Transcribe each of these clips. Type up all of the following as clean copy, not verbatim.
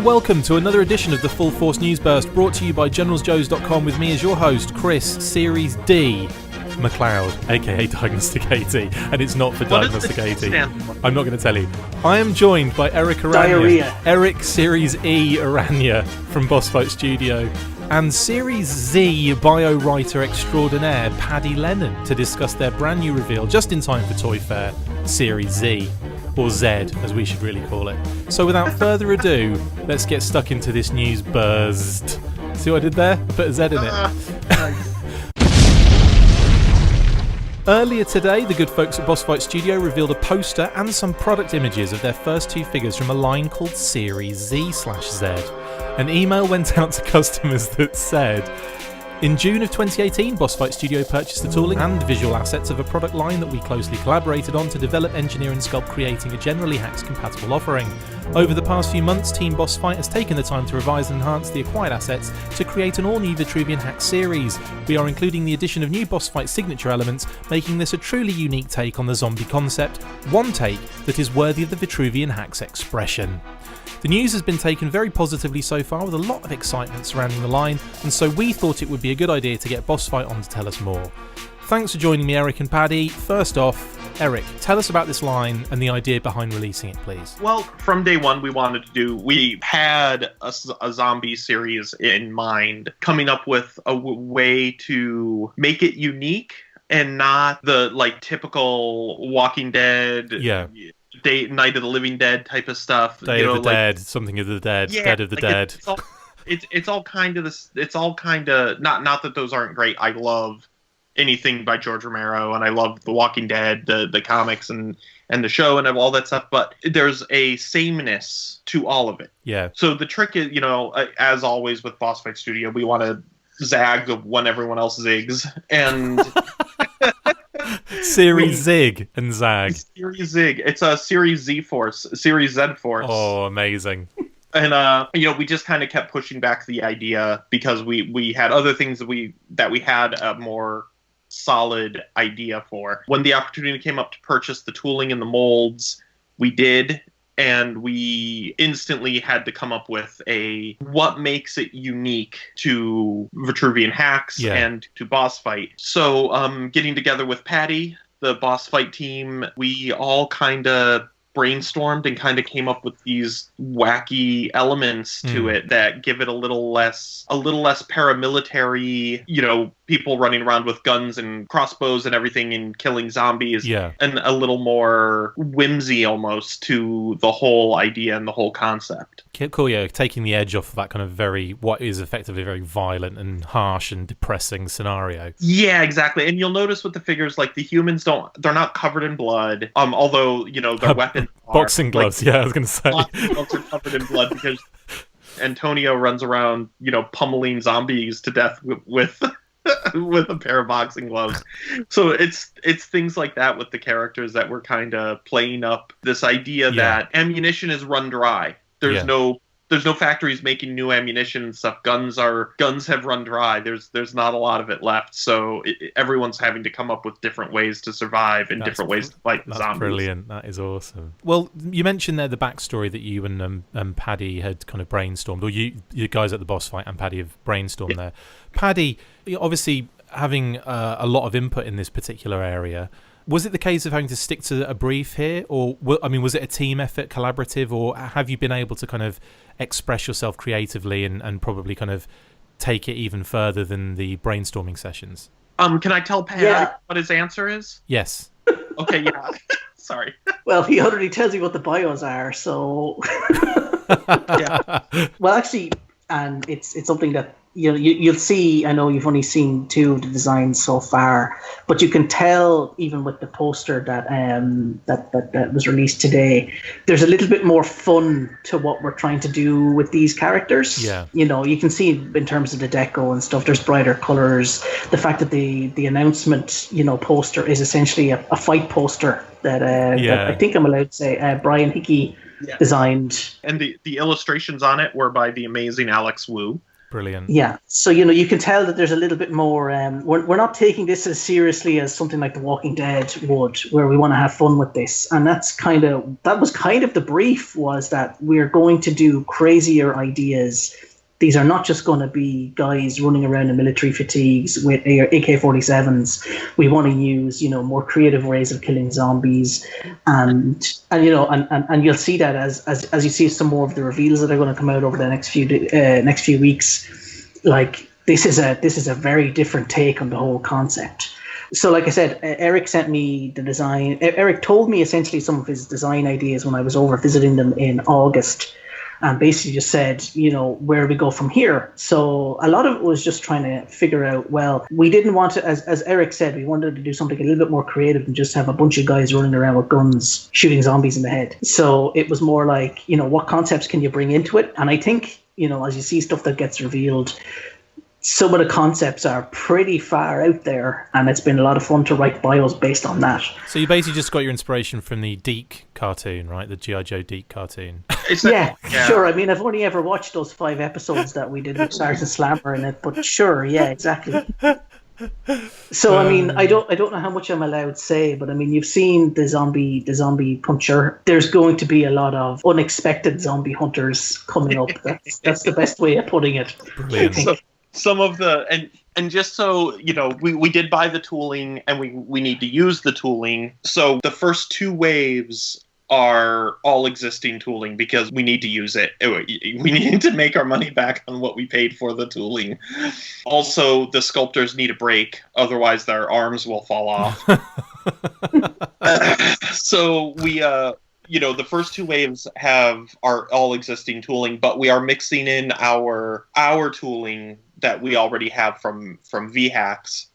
and welcome to another edition of the Full Force News Burst, brought to you by GeneralsJoes.com with me as your host, Chris, Series D McLeod, aka Diagnostic 80, and it's not for Diagnostic 80. I'm not going to tell you. I am joined by Erik Araña, Erik Series E Araña from Boss Fight Studio, and Series Z bio writer extraordinaire Paddy Lennon to discuss their brand new reveal just in time for Toy Fair, Series Z. Or Z, as we should really call it. So without further ado, let's get stuck into this news burst. See what I did there? I put a Z in it. Earlier today, the good folks at Boss Fight Studio revealed a poster and some product images of their first two figures from a line called Series Z/Z. An email went out to customers that said, in June of 2018, Boss Fight Studio purchased the tooling and visual assets of a product line that we closely collaborated on to develop, engineer and sculpt, creating a generally HAX-compatible offering. Over the past few months, Team Boss Fight has taken the time to revise and enhance the acquired assets to create an all-new Vitruvian HAX series. We are including the addition of new Boss Fight signature elements, making this a truly unique take on the zombie concept, one take that is worthy of the Vitruvian HAX expression. The news has been taken very positively so far, with a lot of excitement surrounding the line, and so we thought it would be a good idea to get Boss Fight on to tell us more. Thanks for joining me, Erik and Paddy. First off, Erik, tell us about this line and the idea behind releasing it, please. Well, from day one, we had a zombie series in mind, coming up with a way to make it unique and not the typical Walking Dead. Yeah. Night of the Living Dead type of stuff. Day of the Dead, something of the Dead, yeah, Dead of the Dead. It's all kind of this. It's all kind of not that those aren't great. I love anything by George Romero, and I love The Walking Dead, the comics and the show and all that stuff. But there's a sameness to all of it. Yeah. So the trick is, as always with Boss Fight Studio, we want to zag when everyone else zigs, and. Series Zig and Zag. Series Zig. It's a Series Z Force, Series Z Force. Oh, amazing. And we just kind of kept pushing back the idea because we had other things that we had a more solid idea for. When the opportunity came up to purchase the tooling and the molds, we did. And we instantly had to come up with what makes it unique to Vitruvian HAX and to Boss Fight. So getting together with Paddy, the Boss Fight team, we all kind of brainstormed and kind of came up with these wacky elements to it that give it a little less paramilitary, people running around with guns and crossbows and everything and killing zombies, and a little more whimsy almost to the whole idea and the whole concept. Cool, yeah, taking the edge off of that kind of what is effectively a very violent and harsh and depressing scenario. Yeah, exactly. And you'll notice with the figures, the humans they're not covered in blood, although, their weapons are. Boxing gloves, I was going to say. Boxing gloves are covered in blood because Antonio runs around, pummeling zombies to death with with a pair of boxing gloves. So it's things like that with the characters that we're kind of playing up this idea that ammunition is run dry. There's no factories making new ammunition and stuff. Guns have run dry. There's not a lot of it left. So everyone's having to come up with different ways to survive and different ways to fight the zombies. Brilliant. That is awesome. Well, you mentioned there the backstory that you and Paddy had kind of brainstormed, or you guys at the Boss Fight and Paddy have brainstormed there. Paddy, obviously having a lot of input in this particular area. Was it the case of having to stick to a brief here, or was it a team effort, collaborative, or have you been able to kind of express yourself creatively and probably kind of take it even further than the brainstorming sessions? Can I tell Pat what his answer is? Yes. Okay, yeah. Sorry. Well, he already tells you what the bios are, so... yeah. Well, actually, and it's something that you'll see. I know you've only seen two of the designs so far, but you can tell even with the poster that was released today, there's a little bit more fun to what we're trying to do with these characters. Yeah, you can see in terms of the deco and stuff. There's brighter colors. The fact that the announcement poster is essentially a fight poster that I think I'm allowed to say Brian Hickey designed, and the illustrations on it were by the amazing Alex Wu. Brilliant. Yeah, so you can tell that there's a little bit more. We're not taking this as seriously as something like The Walking Dead would, where we want to have fun with this, and that was kind of the brief, was that we're going to do crazier ideas. These are not just going to be guys running around in military fatigues with AK-47s. We want to use, more creative ways of killing zombies, and you'll see that as you see some more of the reveals that are going to come out over the next few weeks. Like, this is a very different take on the whole concept. So, like I said, Erik sent me the design. Erik told me essentially some of his design ideas when I was over visiting them in August. And basically just said, where do we go from here? So a lot of it was just trying to figure out, well, we didn't want to, as Erik said, we wanted to do something a little bit more creative than just have a bunch of guys running around with guns shooting zombies in the head. So it was more like, what concepts can you bring into it? And I think, as you see stuff that gets revealed, some of the concepts are pretty far out there, and it's been a lot of fun to write bios based on that. So you basically just got your inspiration from the Deke cartoon, right? The G.I. Joe Deke cartoon. Yeah, sure. I mean, I've only ever watched those 5 episodes that we did with Sergeant Slammer in it, but sure, yeah, exactly. So I mean, I don't know how much I'm allowed to say, but I mean, you've seen the zombie puncher. There's going to be a lot of unexpected zombie hunters coming up. That's the best way of putting it. Brilliant. So, some of the and just so we did buy the tooling, and we need to use the tooling. So the first 2 waves are all existing tooling because we need to use it. We need to make our money back on what we paid for the tooling. Also, the sculptors need a break, otherwise their arms will fall off. So we the first 2 waves are all existing tooling, but we are mixing in our tooling that we already have from VHACs.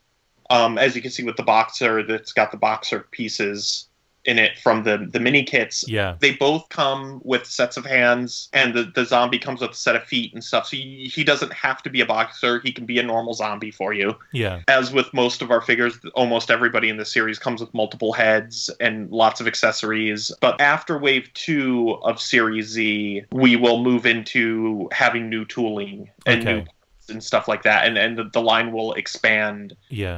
As you can see with the boxer, that's got the boxer pieces in it from the mini kits. Yeah. They both come with sets of hands, and the zombie comes with a set of feet and stuff. So he doesn't have to be a boxer. He can be a normal zombie for you. Yeah. As with most of our figures, almost everybody in the series comes with multiple heads and lots of accessories. But after Wave 2 of Series Z, we will move into having new tooling and new and stuff like that, and the line will expand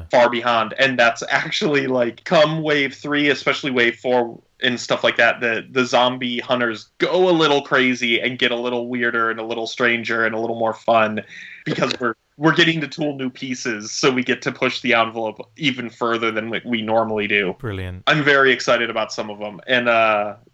far beyond. And that's actually, like, come Wave 3, especially Wave 4 and stuff like that, the zombie hunters go a little crazy and get a little weirder and a little stranger and a little more fun, because we're getting to tool new pieces, so we get to push the envelope even further than we normally do. Brilliant. I'm very excited about some of them, and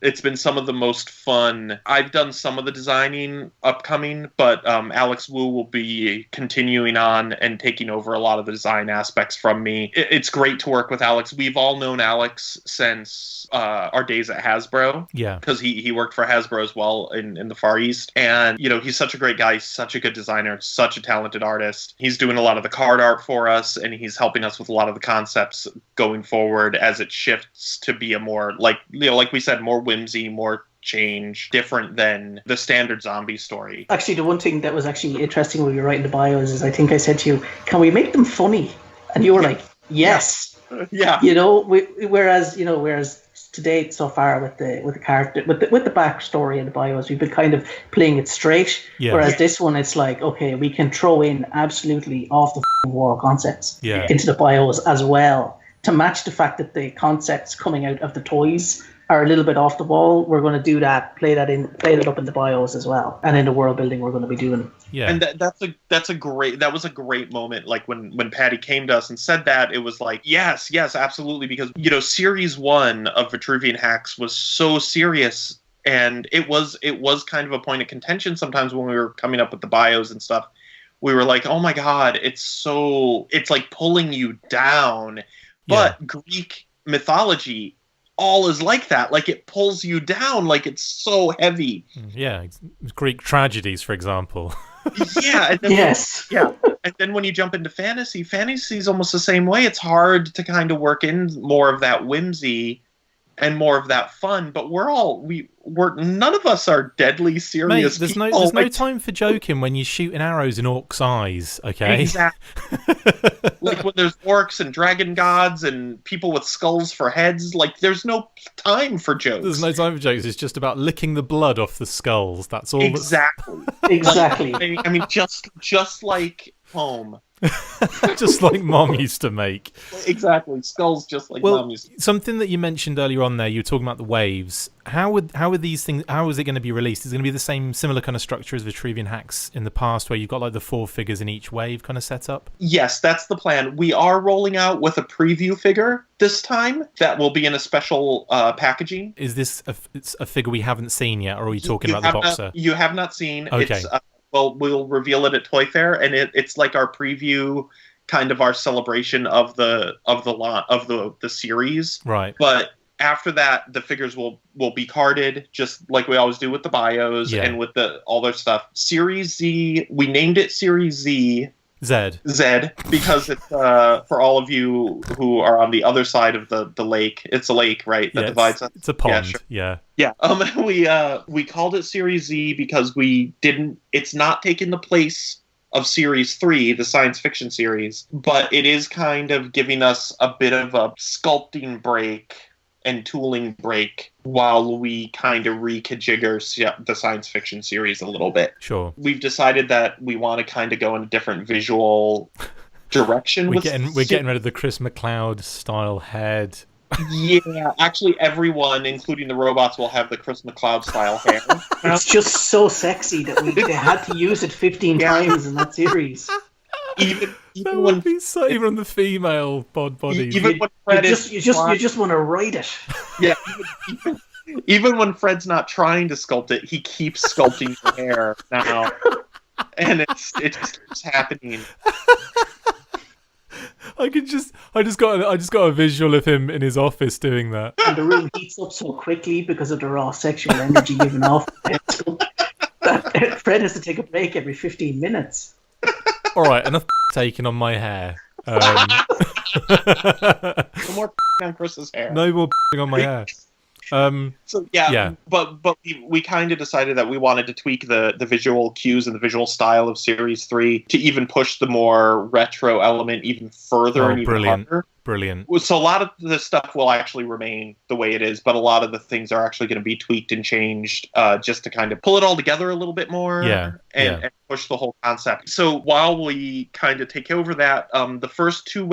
it's been some of the most fun. I've done some of the designing upcoming, but Alex Wu will be continuing on and taking over a lot of the design aspects from me. It's great to work with Alex. We've all known Alex since our days at Hasbro. Yeah. Because he worked for Hasbro as well in the Far East. And, he's such a great guy. He's such a good designer, such a talented artist. He's doing a lot of the card art for us, and he's helping us with a lot of the concepts going forward as it shifts to be a more, like we said, more whimsy, more change, different than the standard zombie story. Actually, the one thing that was actually interesting when you were writing the bios is, I think I said to you, can we make them funny? And you were like, yes. Yeah. Whereas to date so far with the character, with the backstory and the bios, we've been kind of playing it straight. Yeah. Whereas this one, it's like, okay, we can throw in absolutely off the wall concepts into the bios as well, to match the fact that the concepts coming out of the toys are a little bit off the wall. We're going to do that, play it up in the bios as well, and in the world building we're going to be doing. Yeah, and that was a great moment. Like when Paddy came to us and said that, it was like, yes, absolutely, because Series 1 of Vitruvian Hacks was so serious, and it was kind of a point of contention sometimes when we were coming up with the bios and stuff. We were like, oh my god, it's like pulling you down. But Greek mythology all is like that. Like, it pulls you down, like it's so heavy. Yeah, Greek tragedies, for example. Yeah. And then yes. And then when you jump into fantasy is almost the same way. It's hard to kind of work in more of that whimsy and more of that fun. But we're none of us are deadly serious. Mate, people. there's no time for joking when you're shooting arrows in orcs' eyes, okay? Exactly. Like when there's orcs and dragon gods and people with skulls for heads, like there's no time for jokes. There's no time for jokes. It's just about licking the blood off the skulls. That's all. Exactly. Exactly. I mean, just like home. Just like Mom used to make. Exactly. Skulls just like Mom used to. Something that you mentioned earlier on there, you were talking about the waves. How are these things, how is it going to be released? Is it going to be the similar kind of structure as Vitruvian Hacks in the past, where you've got like the 4 figures in each wave kind of setup? Yes, that's the plan. We are rolling out with a preview figure this time that will be in a special packaging. Is this a figure we haven't seen yet, or are you talking about the boxer? You have not seen. Okay. Well, we'll reveal it at Toy Fair, and it's like our preview, kind of our celebration of the series. Right. But after that, the figures will be carded, just like we always do with the bios and with all their stuff. Series Z, we named it Series Z. Zed, because it's for all of you who are on the other side of the lake. It's a lake, right? That divides us. It's a pond. Yeah, sure. Yeah. We called it Series Z because it's not taking the place of Series 3, the science fiction series, but it is kind of giving us a bit of a sculpting break and tooling break while we kind of reconfigure the science fiction series a little bit. Sure. We've decided that we want to kind of go in a different visual direction. We're getting rid of the Chris McLeod style head. Yeah, actually everyone, including the robots, will have the Chris McLeod style hair. It's just so sexy that they had to use it 15 times in that series. Even when even the female bodies. Even when Fred you just want to write it. Yeah. Even when Fred's not trying to sculpt it, he keeps sculpting the hair now, and it just keeps happening. I just got a visual of him in his office doing that. And the room heats up so quickly because of the raw sexual energy given off. That Fred has to take a break every 15 minutes. All right, enough taking on my hair. No more on Chris's hair. No more on my hair. But we kind of decided that we wanted to tweak the visual cues and the visual style of Series 3 to even push the more retro element even further and even harder. Brilliant. So a lot of the stuff will actually remain the way it is, but a lot of the things are actually going to be tweaked and changed just to kind of pull it all together a little bit more and push the whole concept. So while we kind of take over that, the first 2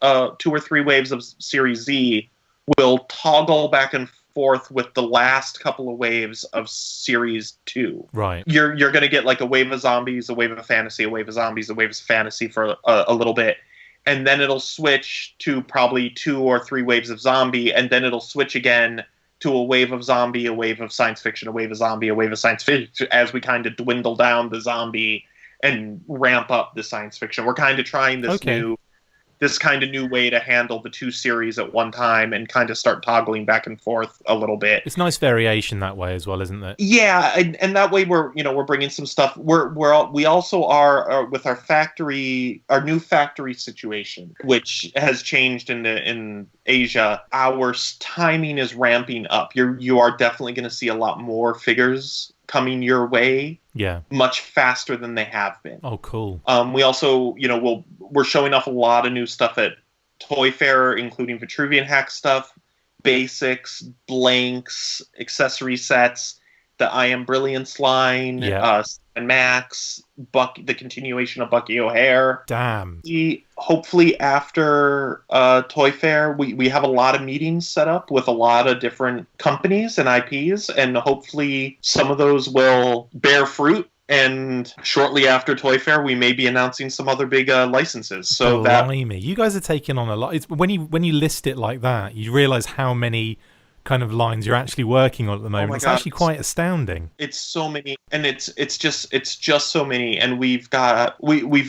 or 3 waves of Series Z will toggle back and forth with the last couple of waves of Series 2. Right. You're going to get like a wave of zombies, a wave of fantasy, a wave of zombies, a wave of fantasy for a little bit. And then it'll switch to probably 2 or 3 waves of zombie, and then it'll switch again to a wave of zombie, a wave of science fiction, a wave of zombie, a wave of science fiction, as we kind of dwindle down the zombie and ramp up the science fiction. We're kind of trying this kind of new way to handle the 2 series at one time and kind of start toggling back and forth a little bit. It's nice variation that way as well, isn't it? Yeah, and that way we're bringing some stuff. We also are with our new factory situation, which has changed in Asia. Our timing is ramping up. You are definitely going to see a lot more figures coming your way. Yeah. Much faster than they have been. Oh, cool. We also, we're showing off a lot of new stuff at Toy Fair, including Vitruvian Hack stuff, basics, blanks, accessory sets, the I Am Brilliance line, and Max, the continuation of Bucky O'Hare. Damn. Hopefully after Toy Fair, we have a lot of meetings set up with a lot of different companies and IPs, and hopefully some of those will bear fruit. And shortly after Toy Fair, we may be announcing some other big licenses. So you guys are taking on a lot. It's, when you list it like that, you realize how many kind of lines you're actually working on at the moment. my It's God. actually quite astounding. It's so many, and it's just so many. And we've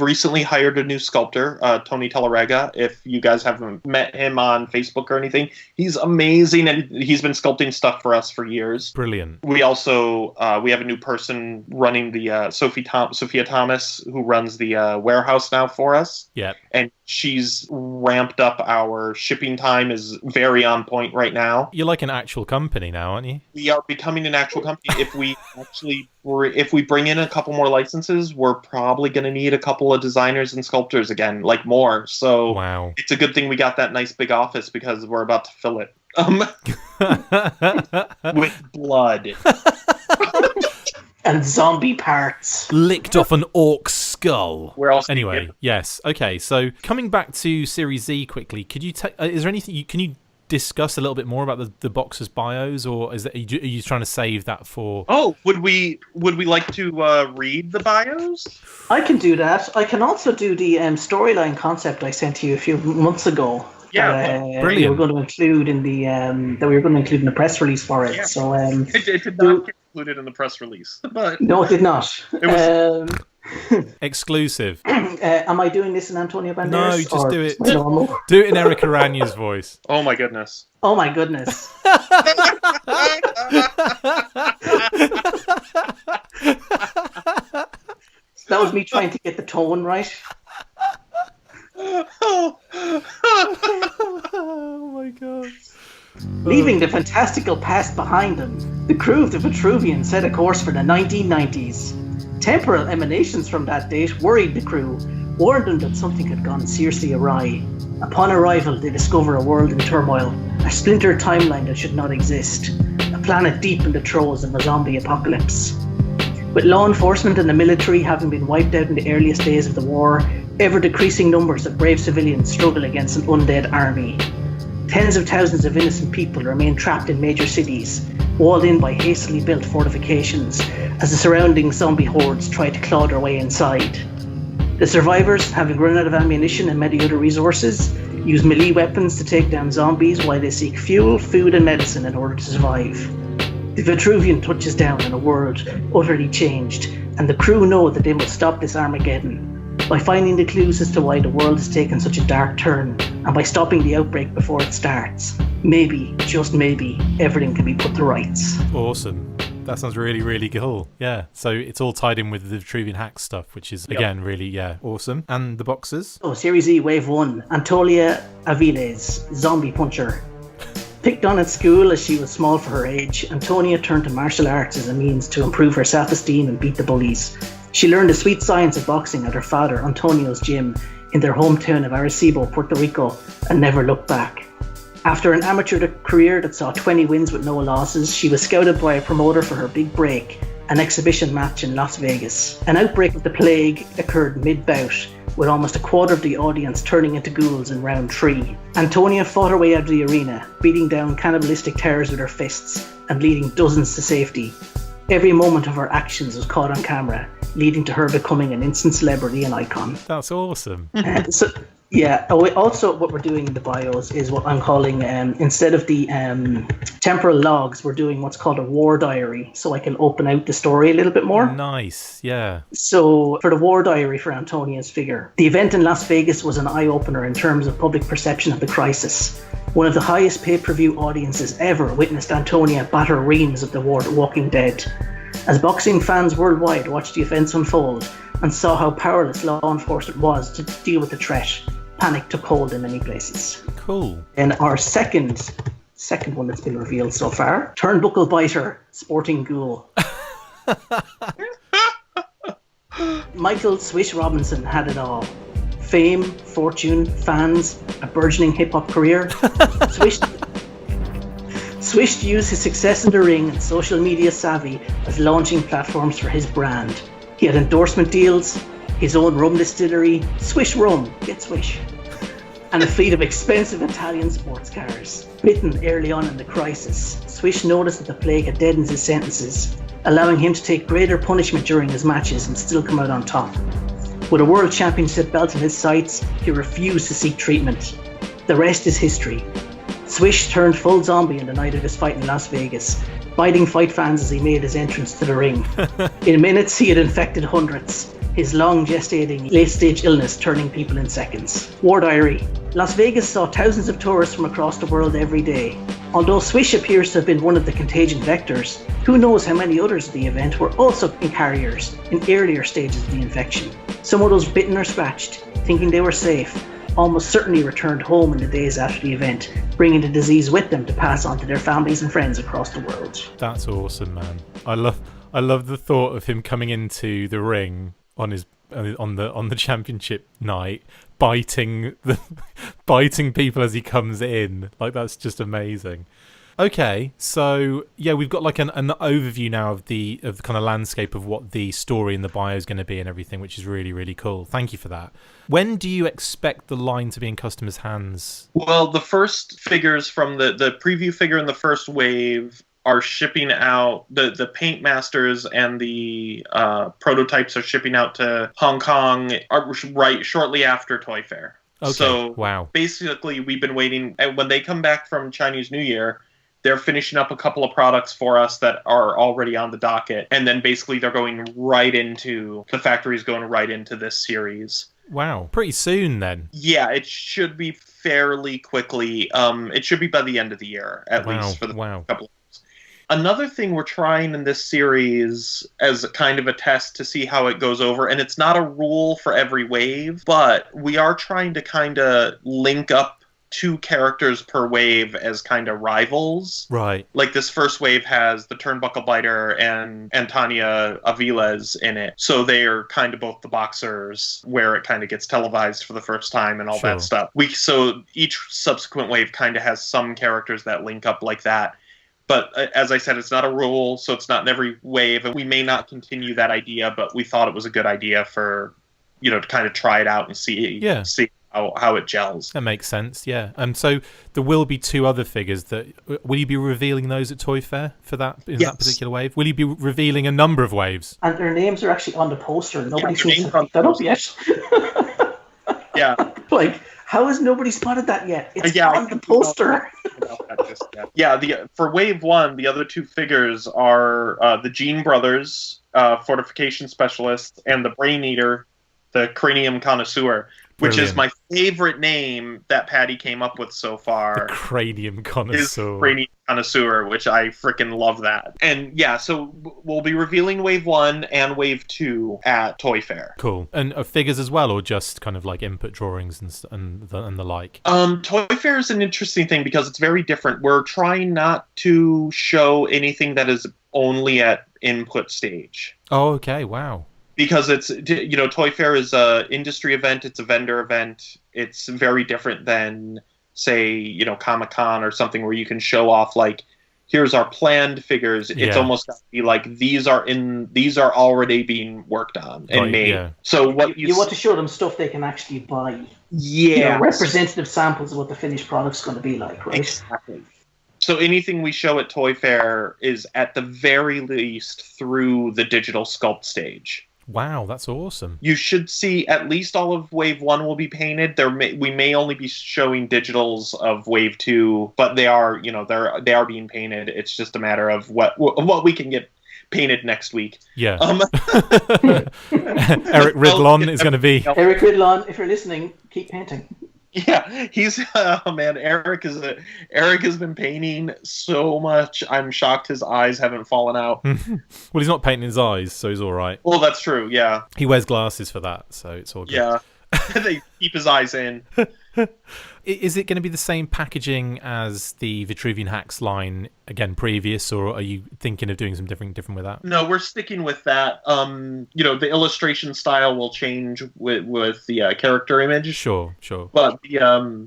recently hired a new sculptor, Tony Tellarega. If you guys haven't met him on Facebook or anything, he's amazing, and he's been sculpting stuff for us for years. Brilliant. We also we have a new person running the Sophia Thomas, who runs the warehouse now for us. Yeah. And she's ramped up our shipping time, is very on point right now. You're like an actual company now, aren't you? We are becoming an actual company. If we bring in a couple more licenses, we're probably going to need a couple of designers and sculptors again, like more. So Wow. it's a good thing we got that nice big office, because we're about to fill it with blood. And zombie parts. Licked off an orc's skull. Where else? Anyway, yes. Okay, so coming back to Series Z quickly, could you is there anything can you discuss a little bit more about the boxers' bios, or are you trying to save that for? Oh, would we like to read the bios? I can do that. I can also do the storyline concept I sent to you a few months ago. Yeah, brilliant. We were going to include in the press release for it. Yeah. So It did not get included in the press release, but no, it did not. It was Exclusive. Am I doing this in Antonio Banderas? No, just or do it. normal? Do it in Erik Araña's voice. oh my goodness. Oh my goodness. That was me trying to get the tone right. Oh my god. Leaving the fantastical past behind them, the crew of the Vitruvian set a course for the 1990s. Temporal emanations from that date worried the crew, warned them that something had gone seriously awry. Upon arrival, they discover a world in turmoil, a splintered timeline that should not exist, a planet deep in the throes of a zombie apocalypse. With law enforcement and the military having been wiped out in the earliest days of the war, ever-decreasing numbers of brave civilians struggle against an undead army. Tens of thousands of innocent people remain trapped in major cities, walled in by hastily built fortifications, as the surrounding zombie hordes try to claw their way inside. The survivors, having run out of ammunition and many other resources, use melee weapons to take down zombies while they seek fuel, food and medicine in order to survive. The Vitruvian touches down in a world utterly changed, and the crew know that they must stop this Armageddon. By finding the clues as to why the world has taken such a dark turn, and by stopping the outbreak before it starts, maybe, just maybe, everything can be put to rights. Awesome. That sounds really, really cool. Yeah. So it's all tied in with the Vitruvian hack stuff, which is, again, really, awesome. And the boxers? Oh, Series E Wave 1, Antonia Aviles, Zombie Puncher. Picked on at school as she was small for her age, Antonia turned to martial arts as a means to improve her self-esteem and beat the bullies. She learned the sweet science of boxing at her father Antonio's gym in their hometown of Arecibo, Puerto Rico, and never looked back. After an amateur career that saw 20 wins with no losses, she was scouted by a promoter for her big break, an exhibition match in Las Vegas. An outbreak of the plague occurred mid-bout, with almost a quarter of the audience turning into ghouls in round 3. Antonia fought her way out of the arena, beating down cannibalistic terrors with her fists and leading dozens to safety. Every moment of her actions was caught on camera, leading to her becoming an instant celebrity and icon. That's awesome. Also what we're doing in the bios is what I'm calling, instead of the temporal logs, we're doing what's called a war diary, so I can open out the story a little bit more. Nice, yeah. So for the war diary for Antonia's figure, the event in Las Vegas was an eye-opener in terms of public perception of the crisis. One of the highest pay-per-view audiences ever witnessed Antonia batter reams of the Walking Dead. As boxing fans worldwide watched the events unfold and saw how powerless law enforcement was to deal with the threat, panic took hold in many places. Cool. And our second one that's been revealed so far, Turnbuckle Biter, Sporting Ghoul. Michael Swish Robinson had it all. Fame, fortune, fans, a burgeoning hip-hop career. Swish used his success in the ring and social media savvy as launching platforms for his brand. He had endorsement deals, his own rum distillery, Swish Rum, get Swish, and a fleet of expensive Italian sports cars. Bitten early on in the crisis, Swish noticed that the plague had deadened his sentences, allowing him to take greater punishment during his matches and still come out on top. With a world championship belt in his sights, he refused to seek treatment. The rest is history. Swish turned full zombie on the night of his fight in Las Vegas, biting fight fans as he made his entrance to the ring. In minutes, he had infected hundreds, his long gestating late-stage illness turning people in seconds. War Diary. Las Vegas saw thousands of tourists from across the world every day. Although Swish appears to have been one of the contagion vectors, who knows how many others at the event were also carriers in earlier stages of the infection. Some of those bitten or scratched, thinking they were safe, almost certainly returned home in the days after the event, bringing the disease with them to pass on to their families and friends across the world. That's awesome, man. I love the thought of him coming into the ring on the championship night, biting people as he comes in. Like, that's just amazing. Okay, so yeah, we've got like an overview now of the kind of landscape of what the story and the bio is going to be and everything, which is really, really cool. Thank you for that. When do you expect the line to be in customers' hands? Well, the first figures from the preview figure in the first wave are shipping out. The paint masters and the prototypes are shipping out to Hong Kong right shortly after Toy Fair. Okay. So wow. Basically, we've been waiting, and when they come back from Chinese New Year, they're finishing up a couple of products for us that are already on the docket, and then basically they're going right into the factory's going right into this series. Wow, pretty soon then. Yeah, it should be fairly quickly. It should be by the end of the year, at least for the couple of years. Another thing we're trying in this series as a kind of a test to see how it goes over, and it's not a rule for every wave, but we are trying to kind of link up 2 characters per wave as kind of rivals. Right. Like this first wave has the Turnbuckle Biter and Antonia Aviles in it. So they are kind of both the boxers where it kind of gets televised for the first time and all that stuff. So each subsequent wave kind of has some characters that link up like that. But as I said, it's not a rule, so it's not in every wave. And we may not continue that idea, but we thought it was a good idea for, to kind of try it out and see how it gels. That makes sense, yeah. So there will be 2 other figures that will you be revealing those at Toy Fair for that in that particular wave? Will you be revealing a number of waves? And their names are actually on the poster. Nobody seems to pick that up yet. Yeah. Like, how has nobody spotted that yet? It's on the poster. For wave 1, the other 2 figures are the Gene Brothers, fortification specialists, and the Brain Eater, the cranium connoisseur. Which is my favorite name that Paddy came up with so far. The cranium connoisseur. His cranium connoisseur, which I freaking love that. And yeah, so we'll be revealing Wave 1 and Wave 2 at Toy Fair. Cool. And figures as well, or just kind of like input drawings and the like? Toy Fair is an interesting thing because it's very different. We're trying not to show anything that is only at input stage. Oh, okay. Wow. Because it's, Toy Fair is a industry event. It's a vendor event. It's very different than, say, Comic-Con or something where you can show off, like, here's our planned figures. Yeah. It's almost got to be like, these are already being worked on and made. Yeah. So what you want to show them stuff they can actually buy. Yeah. Representative samples of what the finished product's going to be like, right? Exactly. So anything we show at Toy Fair is at the very least through the digital sculpt stage. Wow, that's awesome. You should see at least all of Wave 1 will be painted. We may only be showing digitals of Wave 2, but they are, they are being painted. It's just a matter of what we can get painted next week. Yeah. Erik Ridlon is going to be... Erik Ridlon, if you're listening, keep painting. Yeah, he's Erik has been painting so much. I'm shocked his eyes haven't fallen out. Well, he's not painting his eyes, so he's all right. Well, that's true. Yeah, he wears glasses for that, so it's all good. Yeah, they keep his eyes in. Is it going to be the same packaging as the Vitruvian Hacks line again previous, or are you thinking of doing some different with that? No, we're sticking with that. The illustration style will change with the character image. Sure. But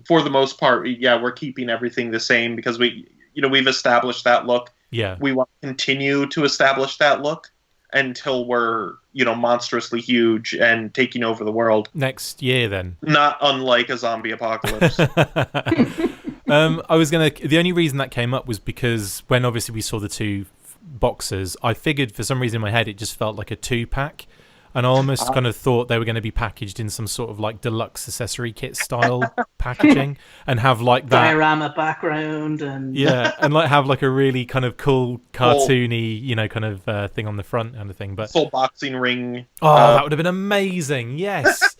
for the most part, yeah, we're keeping everything the same because we've established that look. Yeah, we want to continue to establish that look until we're monstrously huge and taking over the world next year. Then, not unlike a zombie apocalypse. The only reason that came up was because when obviously we saw the 2 boxes, I figured for some reason in my head it just felt like a 2-pack. And I almost kind of thought they were going to be packaged in some sort of like deluxe accessory kit style packaging and have like that diorama background and and like have like a really kind of cool cartoony, you know, kind of thing on the front kind of thing. But full boxing ring. That would have been amazing. Yes.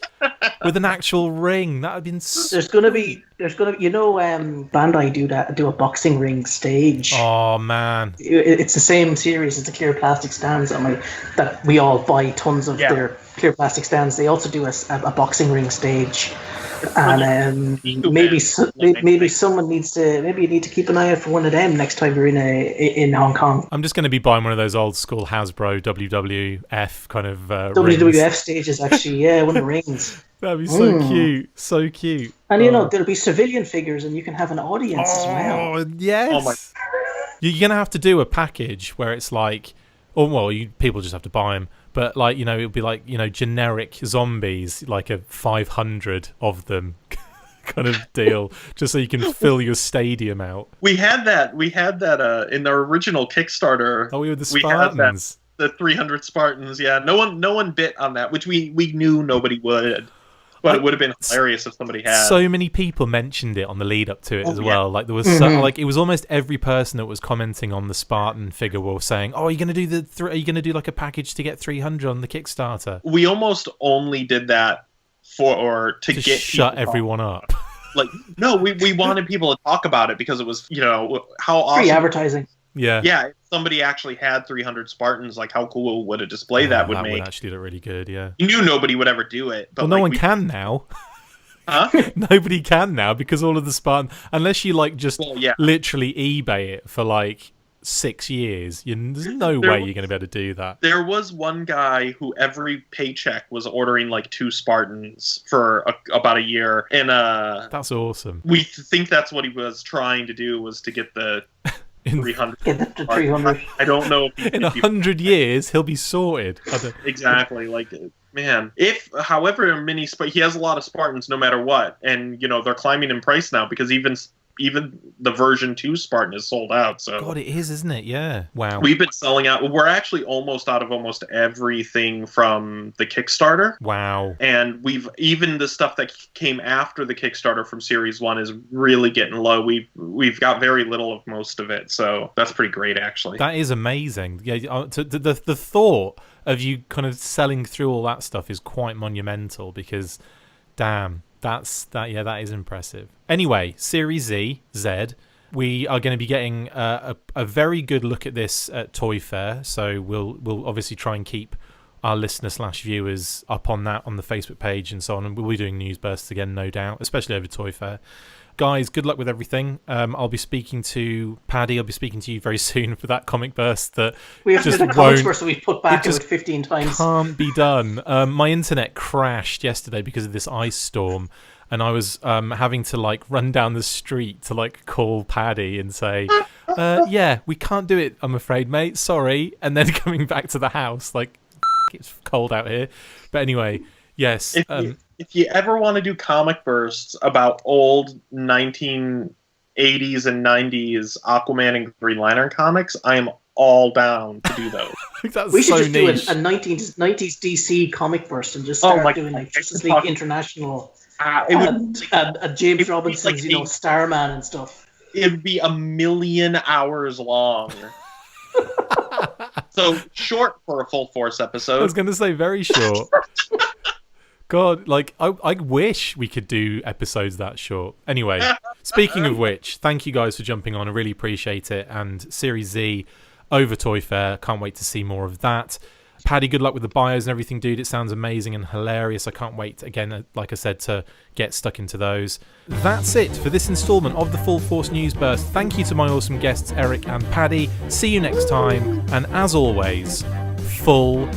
With an actual ring. That would have been There's gonna be you know, Bandai do a boxing ring stage. Oh man. It's the same series as the clear plastic stands that we all buy tons of their clear plastic stands. They also do a boxing ring stage. And maybe someone needs to you need to keep an eye out for one of them next time you're in Hong Kong. I'm just going to be buying one of those old school Hasbro WWF kind of WWF rings. stages, actually, one of the rings. That'd be so cute, so cute. And you know there'll be civilian figures, and you can have an audience as well. Oh yes. You're going to have to do a package where it's like, people just have to buy them. But, like, you know, it'll be like, you know, generic zombies, like a 500 of them kind of deal, just so you can fill your stadium out. We had that in the original Kickstarter. Oh, we were the Spartans. The 300 Spartans, yeah. No one bit on that, which we knew nobody would. But it would have been hilarious if somebody had. So many people mentioned it on the lead up to it as well. Like there was it was almost every person that was commenting on the Spartan figure were saying, "Oh, are you going to do are you going to do like a package to get 300 on the Kickstarter?" We almost only did that to get shut everyone up. Like no, we wanted people to talk about it because it was, you know, how awesome. Free advertising. Yeah. Yeah, if somebody actually had 300 Spartans, like how cool would a display that would make? That would actually look really good, yeah. You knew nobody would ever do it. But no one can now. Huh? Nobody can now because all of the Spartans, unless you like just literally eBay it for like 6 years, there's no way you're going to be able to do that. There was one guy who every paycheck was ordering like 2 Spartans for about a year, and that's awesome. We think that's what he was trying to do, was to get the 300. Get the 300. I don't know if in 100 years he'll be sorted. Exactly, like, man, however many he has a lot of Spartans no matter what, and you know they're climbing in price now because even the version 2 Spartan is sold out. So God, it is, isn't it? Yeah. Wow. We've been selling out. We're actually almost out of almost everything from the Kickstarter. Wow. And even the stuff that came after the Kickstarter from Series 1 is really getting low. We've got very little of most of it. So that's pretty great, actually. That is amazing. Yeah. The thought of you kind of selling through all that stuff is quite monumental because, damn. That is impressive. Anyway, Series Z, we are going to be getting a very good look at this at Toy Fair. So we'll obviously try and keep our listener/viewers up on that on the Facebook page and so on. And we'll be doing news bursts again, no doubt, especially over Toy Fair. Guys, good luck with everything. I'll be speaking to Paddy. I'll be speaking to you very soon for that comic burst that we have just to do the comics burst that we put back about 15 times. Can't be done. My internet crashed yesterday because of this ice storm, and I was having to like run down the street to like call Paddy and say, "Yeah, we can't do it. I'm afraid, mate. Sorry." And then coming back to the house, like it's cold out here. But anyway, yes. If you ever want to do comic bursts about old 1980s and 90s Aquaman and Green Lantern comics, I am all down to do those. We should just do a 90s DC comic burst and just start doing like Justice League International and James Robinson's, like Starman and stuff. It would be 1,000,000 hours long. So short for a full force episode. I was going to say very short. God, like, I wish we could do episodes that short. Anyway, speaking of which, thank you guys for jumping on. I really appreciate it. And Series Z over Toy Fair. Can't wait to see more of that. Paddy, good luck with the bios and everything, dude. It sounds amazing and hilarious. I can't wait, again, like I said, to get stuck into those. That's it for this instalment of the Full Force News Burst. Thank you to my awesome guests, Erik and Paddy. See you next time. And as always, full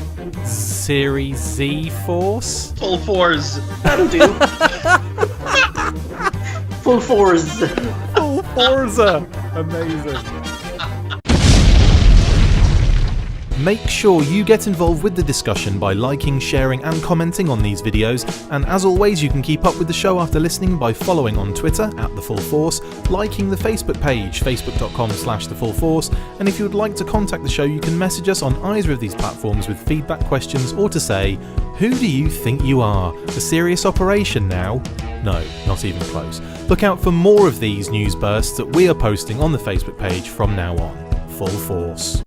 Series Z Force? Full Force. That'll do. Full Force. Full Forza. Amazing. Make sure you get involved with the discussion by liking, sharing and commenting on these videos, and as always you can keep up with the show after listening by following on Twitter @TheFullForce, liking the Facebook page facebook.com/TheFullForce, and if you would like to contact the show you can message us on either of these platforms with feedback, questions or to say, who do you think you are? A serious operation now? No, not even close. Look out for more of these news bursts that we are posting on the Facebook page from now on. Full Force.